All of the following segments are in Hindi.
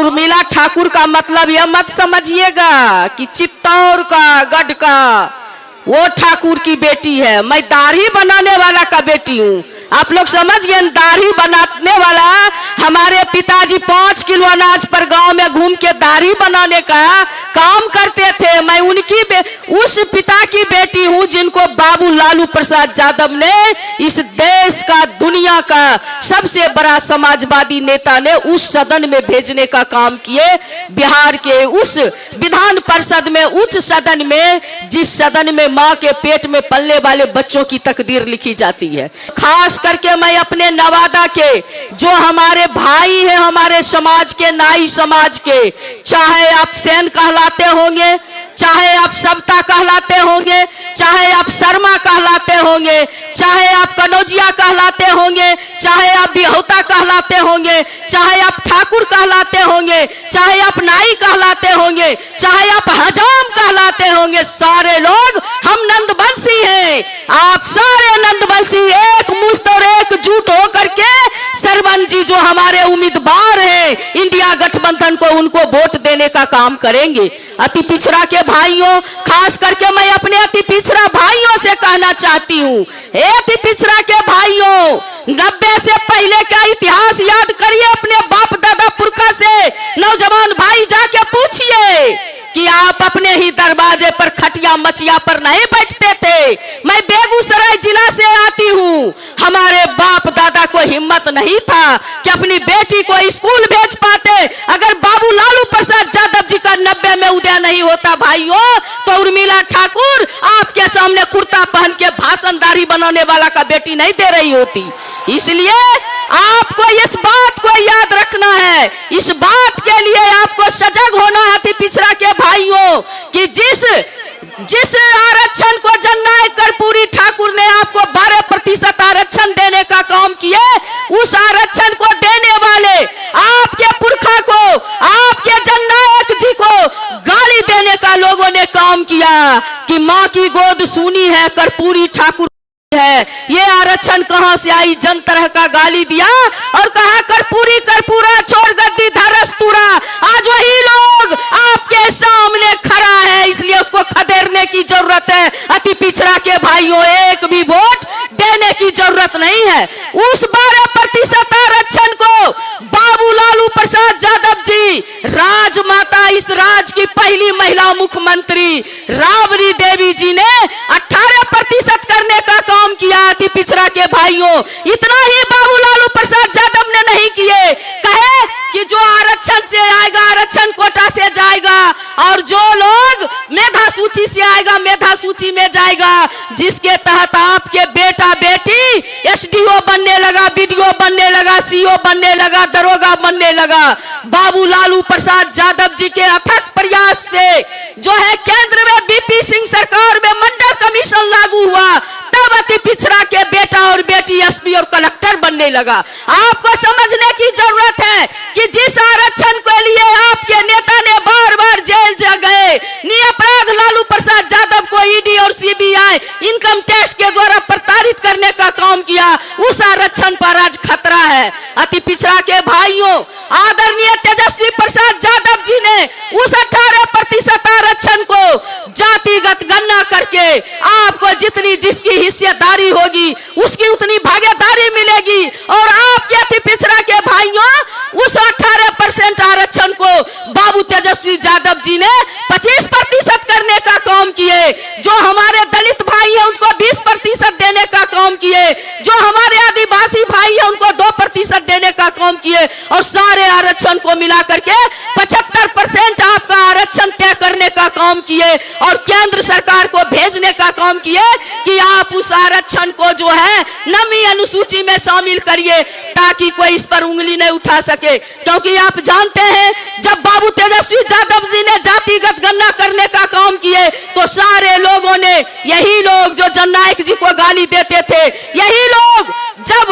उर्मिला ठाकुर का मतलब यह मत समझिएगा कि चित्तौड़ का गढ़ का वो ठाकुर की बेटी है। मैं दाढ़ी बनाने वाला का बेटी हूँ। आप लोग समझ गए, दाढ़ी बनाने वाला हमारे पिताजी 5 किलो अनाज पर गांव में घूम के दाढ़ी बनाने का काम करते थे। मैं उनकी उस पिता की बेटी हूं जिनको बाबू लालू प्रसाद यादव ने इस देश का, दुनिया का सबसे बड़ा समाजवादी नेता ने उस सदन में भेजने का काम किए। बिहार के उस विधान परिषद में, उच्च सदन में, जिस सदन में माँ के पेट में पलने वाले बच्चों की तकदीर लिखी जाती है। खास करके मैं अपने नवादा के जो हमारे भाई हैं, हमारे समाज के, नाई समाज के, चाहे आप सेन कहलाते होंगे, चाहे आप सबता कहलाते होंगे, चाहे आप शर्मा कहलाते होंगे, चाहे आप कनौजिया कहलाते होंगे, चाहे आप बिहोता कहलाते होंगे, चाहे आप ठाकुर कहलाते होंगे, चाहे आप नाई कहलाते होंगे, चाहे आप हजाम कहलाते होंगे, सारे लोग हम नंदवंशी हैं। आप सारे नंदवंशी एक मुश्त और एकजुट होकर के सरवन जी जो हमारे उम्मीदवार हैं इंडिया गठबंधन को, उनको वोट देने का काम करेंगे। अति पिछड़ा के भाइयों, खास करके मैं अपने अति पिछड़ा भाइयों से कहना चाहती हूँ, अति पिछड़ा के भाइयों, 90 से पहले का इतिहास याद करिए। अपने बाप दादा पुरखा से नौजवान भाई जाके पूछिए कि आप अपने ही दरवाजे पर खटिया मचिया पर नहीं बैठते थे। मैं बेगूसराय जिला से आती हूँ। हमारे बाप दादा को हिम्मत नहीं था कि अपनी बेटी को स्कूल भेज पाते। अगर बाबू लालू प्रसाद यादव जी का 90 में उदय नहीं होता भाइयों, तो उर्मिला ठाकुर आपके सामने कुर्ता पहन के भाषणदारी बनाने वाला का बेटी नहीं दे रही होती। इसलिए आपको इस बात को याद रखना है, इस बात के लिए आपको सजग होना है अति पिछड़ा के भाइयों, कि जिस आरक्षण को जननायक कर्पूरी ठाकुर ने आपको 12% आरक्षण देने का काम किए, उस आरक्षण को देने वाले आपके पुरखा को, आपके जननायक जी को गाली देने का लोगों ने काम किया कि माँ की गोद सुनी है, कर्पूरी ठाकुर है। ये आरक्षण कहां से आई? जन तरह का गाली दिया और कहा कर्पूरी कर्पूरा छोड़ गद्दी धरस्तूरा। आज वही लोग आपके सामने खड़ा है, इसलिए उसको खदेड़ने की जरूरत है। अति पिछड़ा के भाइयों, एक भी वोट देने की जरूरत नहीं है। उस 12% आरक्षण को बाबू लालू प्रसाद यादव जी, राजमाता, इस राज की पहली महिला मुख्यमंत्री राबड़ी देवी जी ने 18% करने का काम किया। अति पिछड़ा के भाइयों, इतना ही बाबू लालू प्रसाद यादव ने नहीं किए। कहे कि जो आरक्षण से आएगा, आरक्षण कोटा से जाएगा, और जो लोग मेधा सूची से आएगा, मेधा सूची में जाएगा, जिसके तहत आपके बेटा बेटी एसडीओ बनने लगा, बीडीओ बनने लगा, सीओ बनने लगा, दरोगा बनने लगा। बाबू लालू प्रसाद यादव जी के अथक प्रयास से जो है केंद्र में बीपी सिंह सरकार में मंडल कमीशन लागू हुआ, तब अति पिछड़ा के बेटा और बेटी एसपी और कलेक्टर बनने लगा। आपको समझने की जरूरत है कि जिस आरक्षण के लिए आपके नेता ने बार बार जेल जा गए, निरपराध लालू प्रसाद यादव को ईडी और सीबीआई इनकम टैक्स के द्वारा प्रताड़ित करने का काम किया, उस आरक्षण पर आज खतरा है। अति पिछड़ा के भाइयों, आदरणीय तेजस्वी प्रसाद यादव जी ने उस 18% आरक्षण को जातिगत गणना करके आपको जितनी जिसकी हिस्सेदारी होगी उसकी उतनी भागीदारी मिलेगी, और आपके अति पिछड़ा के भाइयों उस 18% आरक्षण को बाबू तेजस्वी यादव जी ने 25% करने का काम किए। जो हमारे दलित भाई हैं उनको 20% देने का काम किए, जो हमारे आदिवासी भाई हैं उनको 2% देने का काम किए, और सारे आरक्षण को मिला करके 75% आपका आरक्षण तय करने का काम किए, और केंद्र सरकार को भेजने का काम किए कि आप उस आरक्षण को जो है नमी अनुसूची में शामिल करिए, ताकि कोई इस पर उंगली नहीं उठा सके। क्योंकि आप जानते हैं, जब बाबू तेजस्वी यादव जी ने जातिगत गणना करने का काम किए, तो सारे लोगों ने, यही लोग जो जननायक जी को गाली देते थे, यही लोग जब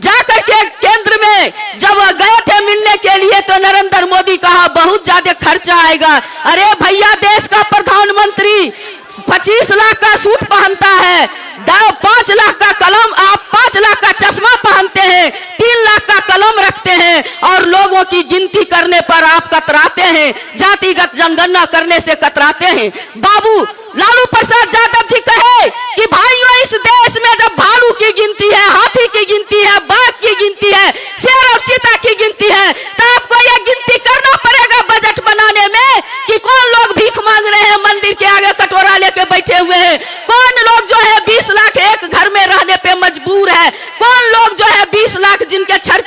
जाकर के केंद्र में जब गए थे मिलने के लिए, तो नरेंद्र मोदी कहा बहुत ज्यादा खर्चा आएगा। अरे भैया, देश का प्रधानमंत्री 25 लाख का सूट पहनता है, 5 लाख का कलम, आप 5 लाख का चश्मा पहनते हैं, 3 लाख का कलम रखते हैं और लोगों की गिनती करने पर आप कतराते हैं, जातिगत जनगणना करने से कतराते हैं। बाबू लालू प्रसाद यादव जी कहे कि भाइयों इस देश में जब भालू की गिनती है, हाथी की गिनती है, बाघ की गिनती है, शेर और चीता की गिनती है, तो आपको यह गिनती करना पड़ेगा बजट बनाने में कि कौन लोग भीख मांग रहे हैं, मंदिर के आगे कटोरा लेके बैठे हुए हैं, कौन लोग जो है 20 लाख एक घर में रहने पे मजबूर है, कौन लोग जो है 20 लाख जिनके सर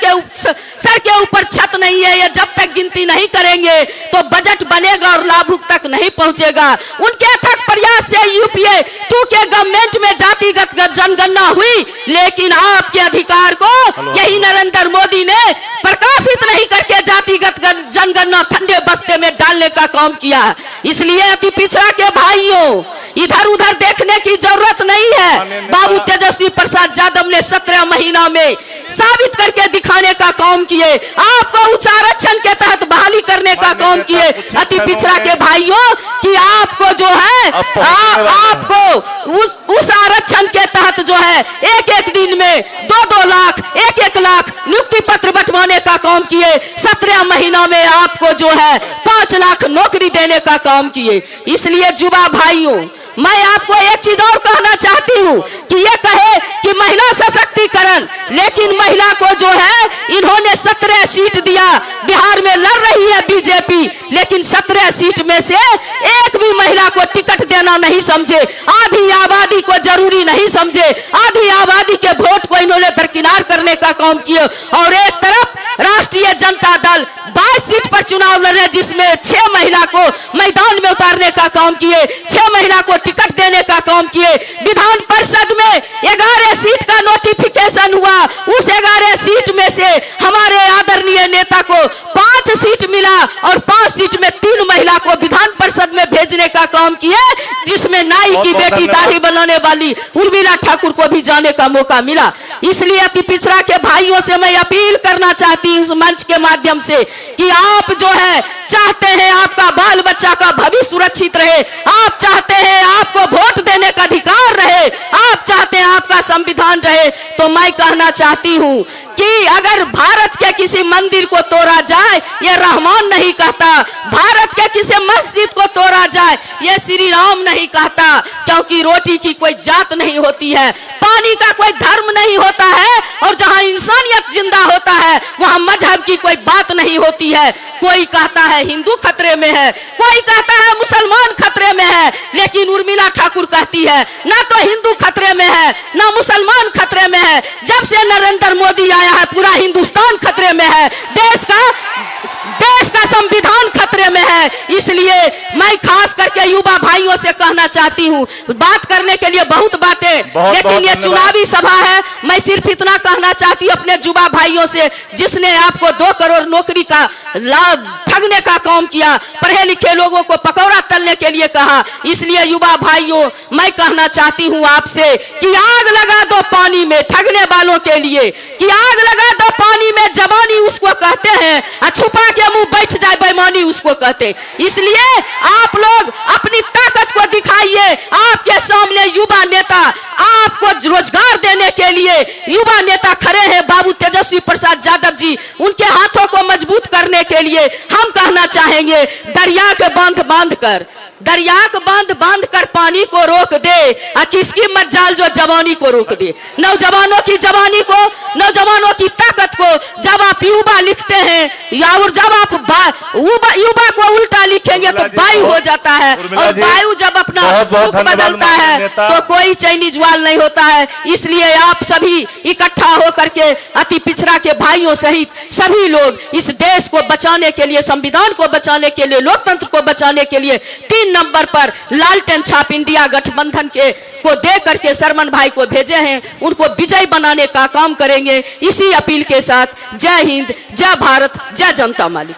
के ऊपर छत नहीं है। ये जब तक गिनती नहीं करेंगे तो बजट बनेगा और लाभुक तक नहीं पहुंचेगा। उनके अथक प्रयास से यूपीए 2 के गवर्नमेंट में जातिगत जनगणना हुई, लेकिन आपके अधिकार को यही नरेंद्र मोदी ने प्रकाशित नहीं करके जातिगत जनगणना ठंडे बस्ते में डालने का काम किया। इसलिए अति पिछड़ा के भाइयों इधर उधर देखने की जरूरत नहीं है। बाबू तेजस्वी प्रसाद यादव ने 17 महीना में साबित करके दिखाने का काम किए, आपको उच्च आरक्षण के तहत बहाली करने का काम किए। अति पिछड़ा के भाइयों कि आपको जो है आपको उस आरक्षण के तहत जो है एक दिन में 2-2 लाख 1-1 लाख नियुक्ति पत्र बंटवाने का काम किए। 17 महीना में आपको जो है 5 लाख नौकरी देने का काम किए। इसलिए युवा भाइयों मैं आपको एक चीज और कहना चाहती हूँ कि ये कहे कि महिला सशक्तिकरण, लेकिन महिला को जो है इन्होंने 17 सीट दिया। बिहार में लड़ रही है बीजेपी, लेकिन 17 सीट में से एक भी महिला को टिकट देना नहीं समझे, आधी आबादी को जरूरी नहीं समझे, आधी आबादी के वोट को इन्होंने दरकिनार करने का काम किया। और एक तरफ राष्ट्रीय जनता दल 22 सीट पर चुनाव लड़े, जिसमें 6 महिला को मैदान में उतारने का काम किए, 6 महिला को टिकट देने का काम किए। विधान परिषद में 11 सीट का नोटिफिकेशन हुआ, उस 11 सीट में से हमारे आदरणीय नेता को 5 सीट मिला और 5 सीट में 3 महिला को विधान परिषद में भेजने का काम किए, जिसमें नाई की बेटी दाढ़ी बनाने वाली उर्मिला ठाकुर को भी जाने का मौका मिला। इसलिए अति पिछड़ा के भाइयों से मैं अपील करना चाहती हूँ इस मंच के माध्यम से कि आप जो है चाहते हैं आपका बाल बच्चा का भविष्य सुरक्षित रहे, आप चाहते हैं आपको वोट देने का अधिकार रहे, आप चाहते हैं आपका संविधान रहे, तो मैं कहना चाहती हूँ कि अगर भारत के किसी मंदिर को तोड़ा जाए ये रहमान नहीं कहता, भारत के किसी मस्जिद को तोड़ा जाए ये श्री राम नहीं कहता, क्योंकि रोटी की कोई जात नहीं होती है, पानी का कोई धर्म नहीं होता है, और जहाँ इंसानियत जिंदा होता है वहाँ मजहब की कोई बात नहीं होती है। कोई कहता है हिंदू खतरे में है, कोई कहता है मुसलमान खतरे में है, लेकिन उर्मिला ठाकुर कहती है ना तो हिंदू खतरे में है ना मुसलमान खतरे में है, जब से नरेंद्र मोदी आया है पूरा हिंदुस्तान खतरे में है, देश का संविधान खतरे में है। इसलिए मैं खास करके युवा भाइयों से कहना चाहती हूँ, बात करने के लिए बहुत बातें, लेकिन ये चुनावी सभा है, मैं सिर्फ इतना कहना चाहती हूँ अपने युवा भाइयों से, जिसने आपको 2 करोड़ नौकरी का लाभ ठगने का काम किया, पढ़े लिखे लोगों को पकौड़ा तलने के लिए कहा। इसलिए युवा भाइयों मैं कहना चाहती हूँ आपसे कि आग लगा दो पानी में ठगने वालों के लिए, कि आग लगा दो पानी में जवानी उसको कहते हैं, छुपा के मुंह बैठ जाए बेईमानी उसको कहते। इसलिए आप लोग अपनी ताकत को दिखाइए, आपके सामने युवा नेता आपको रोजगार देने के लिए युवा नेता खड़े हैं, बाबू तेजस्वी प्रसाद यादव जी, उनके हाथों को मजबूत करने के लिए हम कहना चाहेंगे दरिया के बांध कर पानी को रोक दे, किसकी मज्जाल जो जवानी को रोक दे। नौजवानों की जवानी को, नौजवानों की ताकत को जब आप युवा लिखते हैं या और जब आप युवा को उल्टा लिखेंगे तो वायु हो जाता है, और वायु जब अपना रुख बदलता है तो कोई चाइनीज वाल नहीं होता है। इसलिए आप सभी इकट्ठा होकर के अति पिछड़ा के भाइयों सहित सभी लोग इस देश को बचाने के लिए, संविधान को बचाने के लिए, लोकतंत्र को बचाने के लिए 3 नंबर पर लालटेन छाप इंडिया गठबंधन को दे करके शरमन भाई को भेजे हैं, उनको विजय बनाने का काम करेंगे। इसी अपील के साथ जय हिंद, जय भारत, जय जनता मालिक।